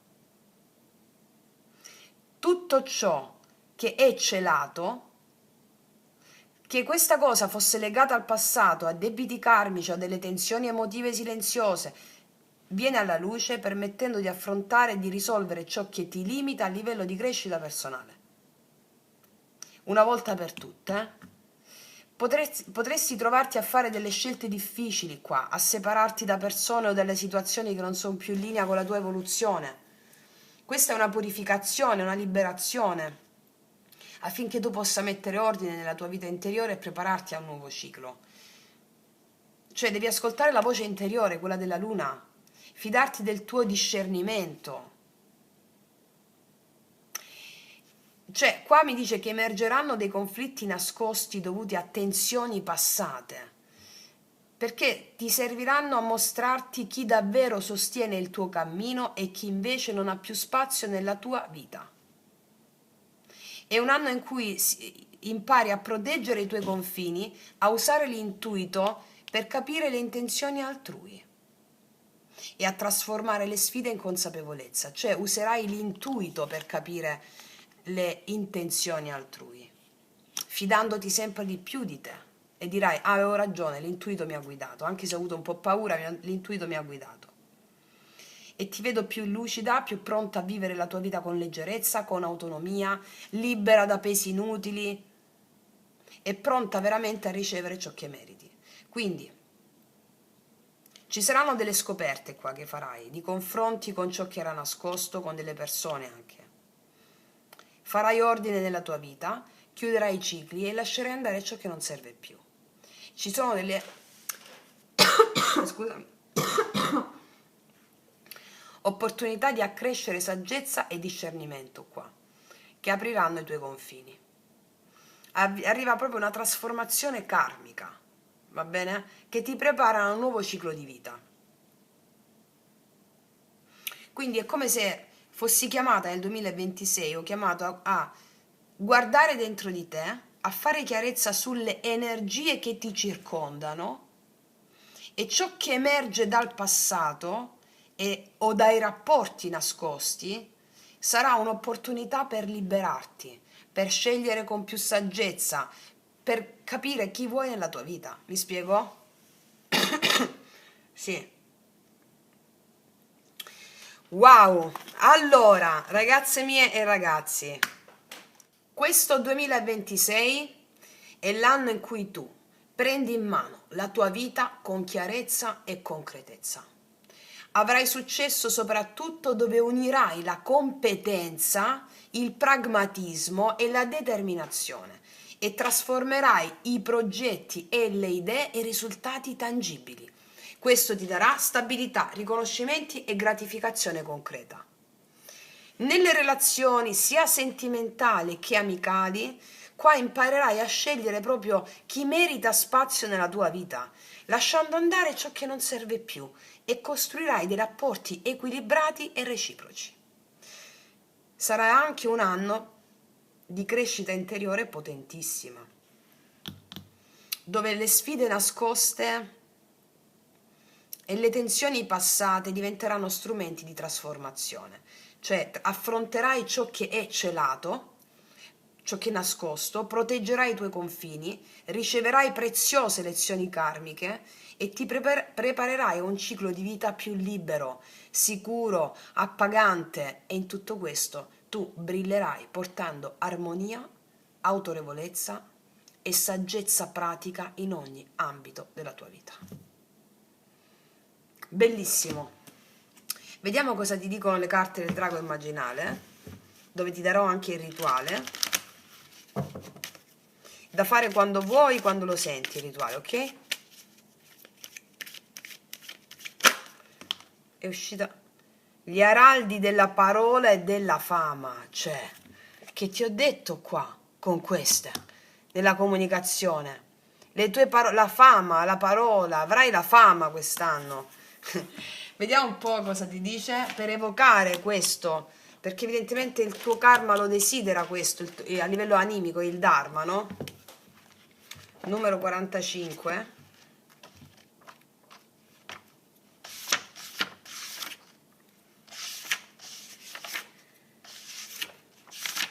Tutto ciò che è celato, che questa cosa fosse legata al passato, a debiti karmici, a delle tensioni emotive silenziose, viene alla luce permettendo di affrontare e di risolvere ciò che ti limita a livello di crescita personale. Una volta per tutte, potresti trovarti a fare delle scelte difficili qua, a separarti da persone o dalle situazioni che non sono più in linea con la tua evoluzione. Questa è una purificazione, una liberazione, affinché tu possa mettere ordine nella tua vita interiore e prepararti a un nuovo ciclo. Cioè devi ascoltare la voce interiore, quella della luna, fidarti del tuo discernimento. Cioè, qua mi dice che emergeranno dei conflitti nascosti dovuti a tensioni passate, perché ti serviranno a mostrarti chi davvero sostiene il tuo cammino e chi invece non ha più spazio nella tua vita. È un anno in cui impari a proteggere i tuoi confini, a usare l'intuito per capire le intenzioni altrui e a trasformare le sfide in consapevolezza, cioè userai l'intuito per capire le intenzioni altrui, fidandoti sempre di più di te, e dirai: ah, avevo ragione, l'intuito mi ha guidato, anche se ho avuto un po' paura, l'intuito mi ha guidato. E ti vedo più lucida, più pronta a vivere la tua vita con leggerezza, con autonomia, libera da pesi inutili e pronta veramente a ricevere ciò che meriti. Quindi ci saranno delle scoperte qua che farai, di confronti con ciò che era nascosto, con delle persone anche. Farai ordine nella tua vita, chiuderai i cicli e lascerai andare ciò che non serve più. Ci sono delle scusami, opportunità di accrescere saggezza e discernimento qua, che apriranno i tuoi confini. Arriva proprio una trasformazione karmica, va bene? Che ti prepara a un nuovo ciclo di vita. Quindi è come se fossi chiamata nel 2026, ho chiamato a guardare dentro di te, a fare chiarezza sulle energie che ti circondano e ciò che emerge dal passato o dai rapporti nascosti sarà un'opportunità per liberarti, per scegliere con più saggezza, per capire chi vuoi nella tua vita. Mi spiego? Sì. Wow! Allora, ragazze mie e ragazzi, questo 2026 è l'anno in cui tu prendi in mano la tua vita con chiarezza e concretezza. Avrai successo soprattutto dove unirai la competenza, il pragmatismo e la determinazione e trasformerai i progetti e le idee in risultati tangibili. Questo ti darà stabilità, riconoscimenti e gratificazione concreta. Nelle relazioni sia sentimentali che amicali, qua imparerai a scegliere proprio chi merita spazio nella tua vita, lasciando andare ciò che non serve più e costruirai dei rapporti equilibrati e reciproci. Sarà anche un anno di crescita interiore potentissima, dove le sfide nascoste e le tensioni passate diventeranno strumenti di trasformazione, cioè affronterai ciò che è celato, ciò che è nascosto, proteggerai i tuoi confini, riceverai preziose lezioni karmiche e ti preparerai a un ciclo di vita più libero, sicuro, appagante, e in tutto questo tu brillerai portando armonia, autorevolezza e saggezza pratica in ogni ambito della tua vita. Bellissimo. Vediamo cosa ti dicono le carte del drago immaginale, dove ti darò anche il rituale da fare quando vuoi, quando lo senti il rituale, ok? È uscita Gli araldi della parola e della fama, cioè, che ti ho detto qua, con queste, nella comunicazione. Le tue parole, la fama, la parola, avrai la fama quest'anno. Vediamo un po' cosa ti dice per evocare questo, perché evidentemente il tuo karma lo desidera questo, a livello animico, il Dharma, no? Numero 45.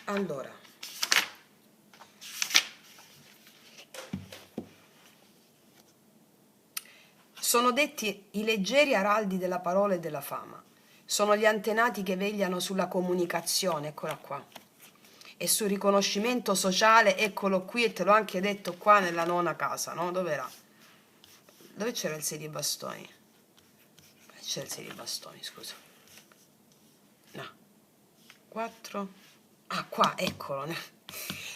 Allora, sono detti i leggeri araldi della parola e della fama. Sono gli antenati che vegliano sulla comunicazione, eccola qua, e sul riconoscimento sociale, eccolo qui, e te l'ho anche detto qua nella nona casa, no? Dov'era? Dove c'era il 6 di bastoni? C'era il 6 di bastoni, scusa. No. 4. Ah, qua, eccolo,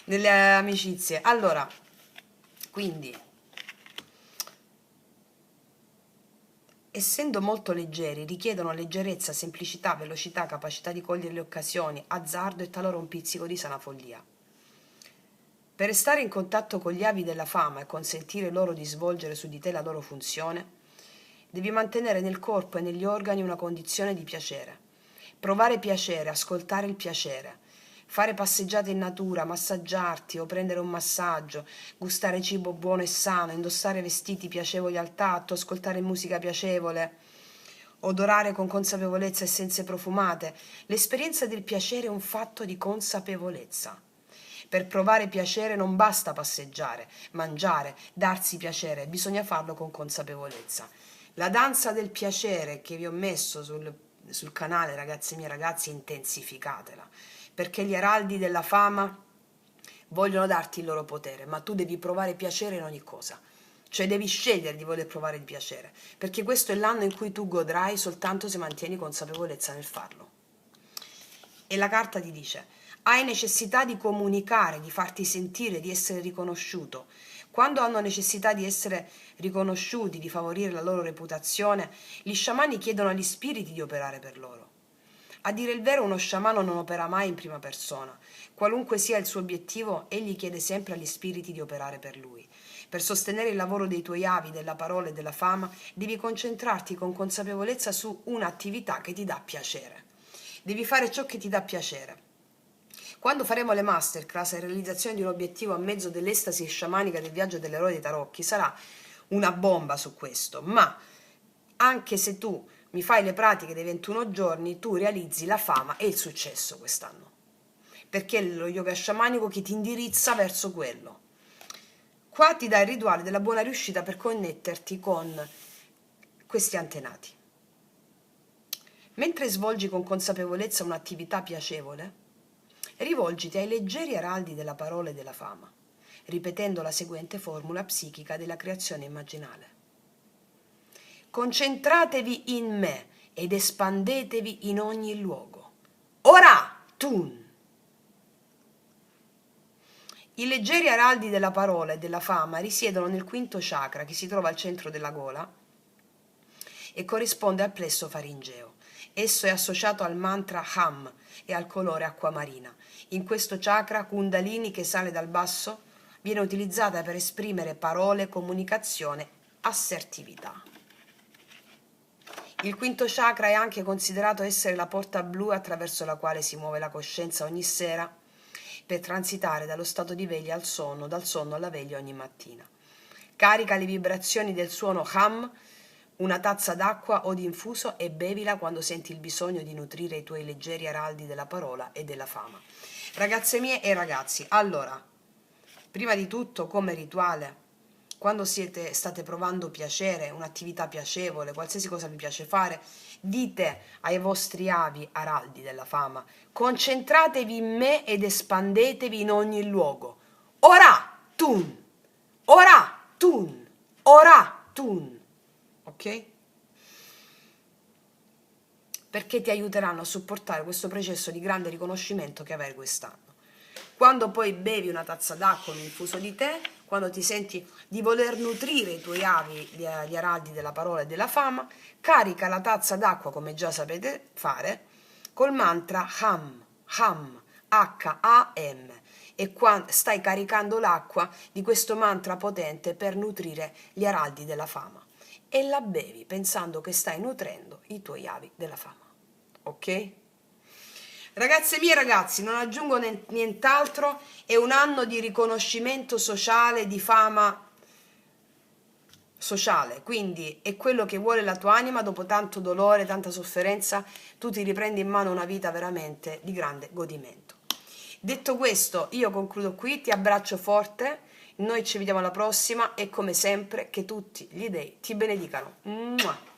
nelle amicizie. Allora, quindi, essendo molto leggeri, richiedono leggerezza, semplicità, velocità, capacità di cogliere le occasioni, azzardo e talora un pizzico di sana follia. Per restare in contatto con gli avi della fama e consentire loro di svolgere su di te la loro funzione, devi mantenere nel corpo e negli organi una condizione di piacere. Provare piacere, ascoltare il piacere, fare passeggiate in natura, massaggiarti o prendere un massaggio, gustare cibo buono e sano, indossare vestiti piacevoli al tatto, ascoltare musica piacevole, odorare con consapevolezza essenze profumate. L'esperienza del piacere è un fatto di consapevolezza. Per provare piacere non basta passeggiare, mangiare, darsi piacere, bisogna farlo con consapevolezza. La danza del piacere che vi ho messo sul canale, ragazzi miei ragazzi, intensificatela, perché gli araldi della fama vogliono darti il loro potere, ma tu devi provare piacere in ogni cosa. Cioè devi scegliere di voler provare il piacere, perché questo è l'anno in cui tu godrai soltanto se mantieni consapevolezza nel farlo. E la carta ti dice: hai necessità di comunicare, di farti sentire, di essere riconosciuto. Quando hanno necessità di essere riconosciuti, di favorire la loro reputazione, gli sciamani chiedono agli spiriti di operare per loro. A dire il vero, uno sciamano non opera mai in prima persona. Qualunque sia il suo obiettivo, egli chiede sempre agli spiriti di operare per lui. Per sostenere il lavoro dei tuoi avi, della parola e della fama, devi concentrarti con consapevolezza su un'attività che ti dà piacere. Devi fare ciò che ti dà piacere. Quando faremo le masterclass e realizzazione di un obiettivo a mezzo dell'estasi sciamanica del viaggio dell'eroe dei tarocchi, sarà una bomba su questo, ma anche se tu mi fai le pratiche dei 21 giorni, tu realizzi la fama e il successo quest'anno, perché è lo yoga sciamanico che ti indirizza verso quello. Qua ti dà il rituale della buona riuscita per connetterti con questi antenati. Mentre svolgi con consapevolezza un'attività piacevole, rivolgiti ai leggeri araldi della parola e della fama, ripetendo la seguente formula psichica della creazione immaginale. Concentratevi in me ed espandetevi in ogni luogo. Ora, tun! I leggeri araldi della parola e della fama risiedono nel quinto chakra, che si trova al centro della gola e corrisponde al plesso faringeo. Esso è associato al mantra Ham e al colore acquamarina. In questo chakra, Kundalini, che sale dal basso, viene utilizzata per esprimere parole, comunicazione, assertività. Il quinto chakra è anche considerato essere la porta blu attraverso la quale si muove la coscienza ogni sera per transitare dallo stato di veglia al sonno, dal sonno alla veglia ogni mattina. Carica le vibrazioni del suono Ham, una tazza d'acqua o di infuso, e bevila quando senti il bisogno di nutrire i tuoi leggeri araldi della parola e della fama. Ragazze mie e ragazzi, allora, prima di tutto, come rituale, quando state provando piacere, un'attività piacevole, qualsiasi cosa vi piace fare, dite ai vostri avi araldi della fama: concentratevi in me ed espandetevi in ogni luogo. Ora tun! Ora tun! Ora tun! Ok? Perché ti aiuteranno a supportare questo processo di grande riconoscimento che avrai quest'anno. Quando poi bevi una tazza d'acqua, un infuso di tè, quando ti senti di voler nutrire i tuoi avi, gli araldi della parola e della fama, carica la tazza d'acqua, come già sapete fare, col mantra Ham, Ham, H-A-M, e stai caricando l'acqua di questo mantra potente per nutrire gli araldi della fama, e la bevi pensando che stai nutrendo i tuoi avi della fama. Ok? Ragazze mie, ragazzi, non aggiungo nient'altro, è un anno di riconoscimento sociale, di fama sociale, quindi è quello che vuole la tua anima. Dopo tanto dolore, tanta sofferenza, tu ti riprendi in mano una vita veramente di grande godimento. Detto questo, io concludo qui, ti abbraccio forte, noi ci vediamo alla prossima e come sempre che tutti gli dei ti benedicano. Mua.